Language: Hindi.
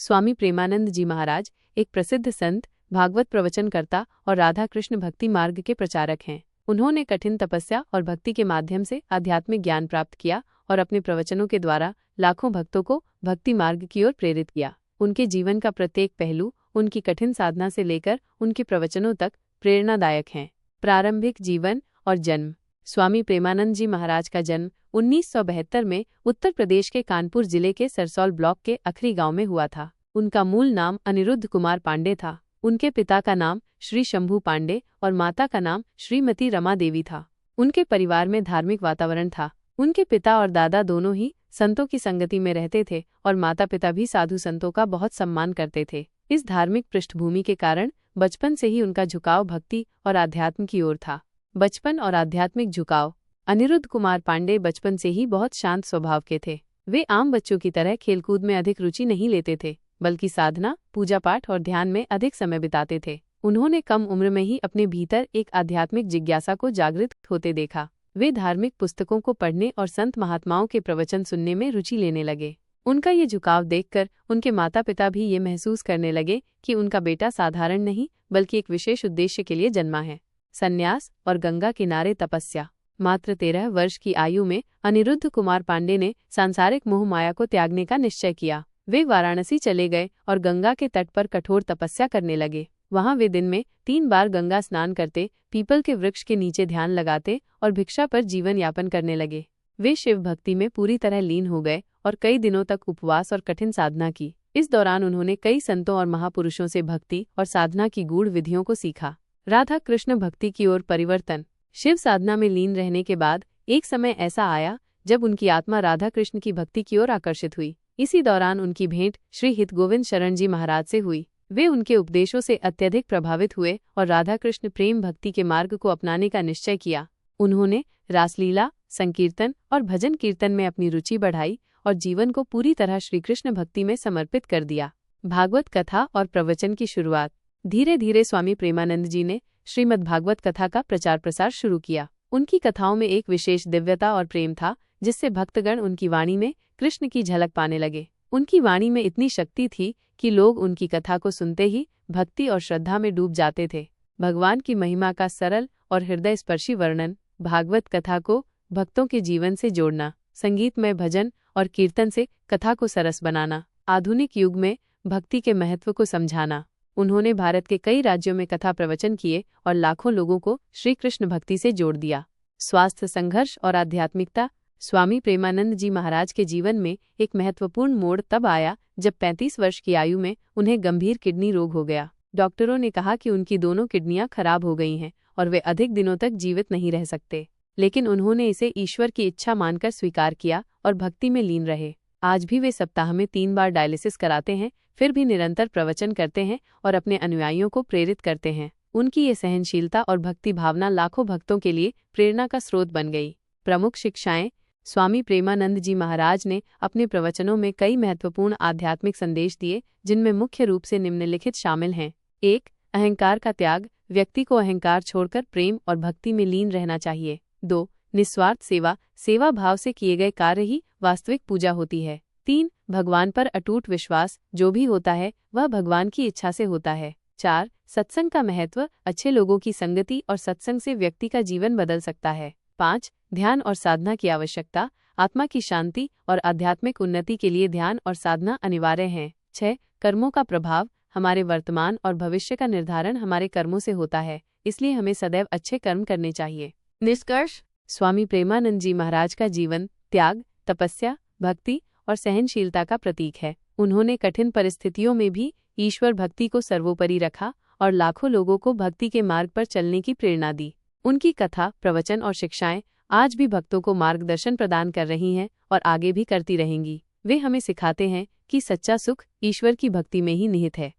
स्वामी प्रेमानंद जी महाराज एक प्रसिद्ध संत, भागवत प्रवचनकर्ता और राधा कृष्ण भक्ति मार्ग के प्रचारक हैं। उन्होंने कठिन तपस्या और भक्ति के माध्यम से आध्यात्मिक ज्ञान प्राप्त किया और अपने प्रवचनों के द्वारा लाखों भक्तों को भक्ति मार्ग की ओर प्रेरित किया। उनके जीवन का प्रत्येक पहलू उनकी कठिन साधना से लेकर उनके प्रवचनों तक प्रेरणादायक हैं। प्रारंभिक जीवन और जन्म। स्वामी प्रेमानंद जी महाराज का जन्म 1972 में उत्तर प्रदेश के कानपुर जिले के सरसौल ब्लॉक के अखरी गांव में हुआ था। उनका मूल नाम अनिरुद्ध कुमार पांडे था। उनके पिता का नाम श्री शंभू पांडे और माता का नाम श्रीमती रमा देवी था। उनके परिवार में धार्मिक वातावरण था। उनके पिता और दादा दोनों ही संतों की संगति में रहते थे और माता पिता भी साधु संतों का बहुत सम्मान करते थे। इस धार्मिक पृष्ठभूमि के कारण बचपन से ही उनका झुकाव भक्ति और आध्यात्म की ओर था। बचपन और आध्यात्मिक झुकाव। अनिरुद्ध कुमार पांडे बचपन से ही बहुत शांत स्वभाव के थे। वे आम बच्चों की तरह खेलकूद में अधिक रुचि नहीं लेते थे, बल्कि साधना, पूजा पाठ और ध्यान में अधिक समय बिताते थे। उन्होंने कम उम्र में ही अपने भीतर एक आध्यात्मिक जिज्ञासा को जागृत होते देखा। वे धार्मिक पुस्तकों को पढ़ने और संत महात्माओं के प्रवचन सुनने में रुचि लेने लगे। उनका ये झुकाव देखकर उनके माता पिता भी ये महसूस करने लगे कि उनका बेटा साधारण नहीं बल्कि एक विशेष उद्देश्य के लिए जन्मा है। संन्यास और गंगा किनारे तपस्या। मात्र 13 वर्ष की आयु में अनिरुद्ध कुमार पांडे ने सांसारिक मोह माया को त्यागने का निश्चय किया। वे वाराणसी चले गए और गंगा के तट पर कठोर तपस्या करने लगे। वहां वे दिन में 3 बार गंगा स्नान करते, पीपल के वृक्ष के नीचे ध्यान लगाते और भिक्षा पर जीवन यापन करने लगे। वे शिव भक्ति में पूरी तरह लीन हो गए और कई दिनों तक उपवास और कठिन साधना की। इस दौरान उन्होंने कई संतों और महापुरुषों से भक्ति और साधना की गूढ़ विधियों को सीखा। राधा कृष्ण भक्ति की ओर परिवर्तन। शिव साधना में लीन रहने के बाद एक समय ऐसा आया जब उनकी आत्मा राधा कृष्ण की भक्ति की ओर आकर्षित हुई। इसी दौरान उनकी भेंट श्री हितगोविंद शरण जी महाराज से हुई। वे उनके उपदेशों से अत्यधिक प्रभावित हुए और राधा कृष्ण प्रेम भक्ति के मार्ग को अपनाने का निश्चय किया। उन्होंने रासलीला, संकीर्तन और भजन कीर्तन में अपनी रुचि बढ़ाई और जीवन को पूरी तरह श्रीकृष्ण भक्ति में समर्पित कर दिया। भागवत कथा और प्रवचन की शुरुआत। धीरे धीरे स्वामी प्रेमानंद जी ने श्रीमद् भागवत कथा का प्रचार प्रसार शुरू किया। उनकी कथाओं में एक विशेष दिव्यता और प्रेम था, जिससे भक्तगण उनकी वाणी में कृष्ण की झलक पाने लगे। उनकी वाणी में इतनी शक्ति थी कि लोग उनकी कथा को सुनते ही भक्ति और श्रद्धा में डूब जाते थे। भगवान की महिमा का सरल और हृदय स्पर्शी वर्णन। भागवत कथा को भक्तों के जीवन से जोड़ना, संगीतमय भजन और कीर्तन से कथा को सरस बनाना। आधुनिक युग में भक्ति के महत्व को समझाना। उन्होंने भारत के कई राज्यों में कथा प्रवचन किए और लाखों लोगों को श्री कृष्ण भक्ति से जोड़ दिया। स्वास्थ्य संघर्ष और आध्यात्मिकता। स्वामी प्रेमानंद जी महाराज के जीवन में एक महत्वपूर्ण मोड़ तब आया जब 35 वर्ष की आयु में उन्हें गंभीर किडनी रोग हो गया। डॉक्टरों ने कहा कि उनकी दोनों किडनियां खराब हो गई हैं और वे अधिक दिनों तक जीवित नहीं रह सकते, लेकिन उन्होंने इसे ईश्वर की इच्छा मानकर स्वीकार किया और भक्ति में लीन रहे। आज भी वे सप्ताह में 3 बार डायलिसिस कराते हैं, फिर भी निरंतर प्रवचन करते हैं और अपने अनुयायियों को प्रेरित करते हैं। उनकी ये सहनशीलता और भक्ति भावना लाखों भक्तों के लिए प्रेरणा का स्रोत बन गई। प्रमुख शिक्षाएं। स्वामी प्रेमानंद जी महाराज ने अपने प्रवचनों में कई महत्वपूर्ण आध्यात्मिक संदेश दिए, जिनमें मुख्य रूप से निम्नलिखित शामिल हैं। 1. अहंकार का त्याग। व्यक्ति को अहंकार छोड़कर प्रेम और भक्ति में लीन रहना चाहिए। 2. निस्वार्थ सेवा। सेवा भाव से किए गए कार्य ही वास्तविक पूजा होती है। 3. भगवान पर अटूट विश्वास। जो भी होता है वह भगवान की इच्छा से होता है। 4. सत्संग का महत्व। अच्छे लोगों की संगति और सत्संग से व्यक्ति का जीवन बदल सकता है। 5. ध्यान और साधना की आवश्यकता। आत्मा की शांति और आध्यात्मिक उन्नति के लिए ध्यान और साधना अनिवार्य हैं। 6. कर्मों का प्रभाव। हमारे वर्तमान और भविष्य का निर्धारण हमारे कर्मों से होता है, इसलिए हमें सदैव अच्छे कर्म करने चाहिए। निष्कर्ष। स्वामी प्रेमानंद जी महाराज का जीवन त्याग, तपस्या, भक्ति और सहनशीलता का प्रतीक है। उन्होंने कठिन परिस्थितियों में भी ईश्वर भक्ति को सर्वोपरि रखा और लाखों लोगों को भक्ति के मार्ग पर चलने की प्रेरणा दी। उनकी कथा, प्रवचन और शिक्षाएं आज भी भक्तों को मार्गदर्शन प्रदान कर रही हैं और आगे भी करती रहेंगी। वे हमें सिखाते हैं कि सच्चा सुख ईश्वर की भक्ति में ही निहित है।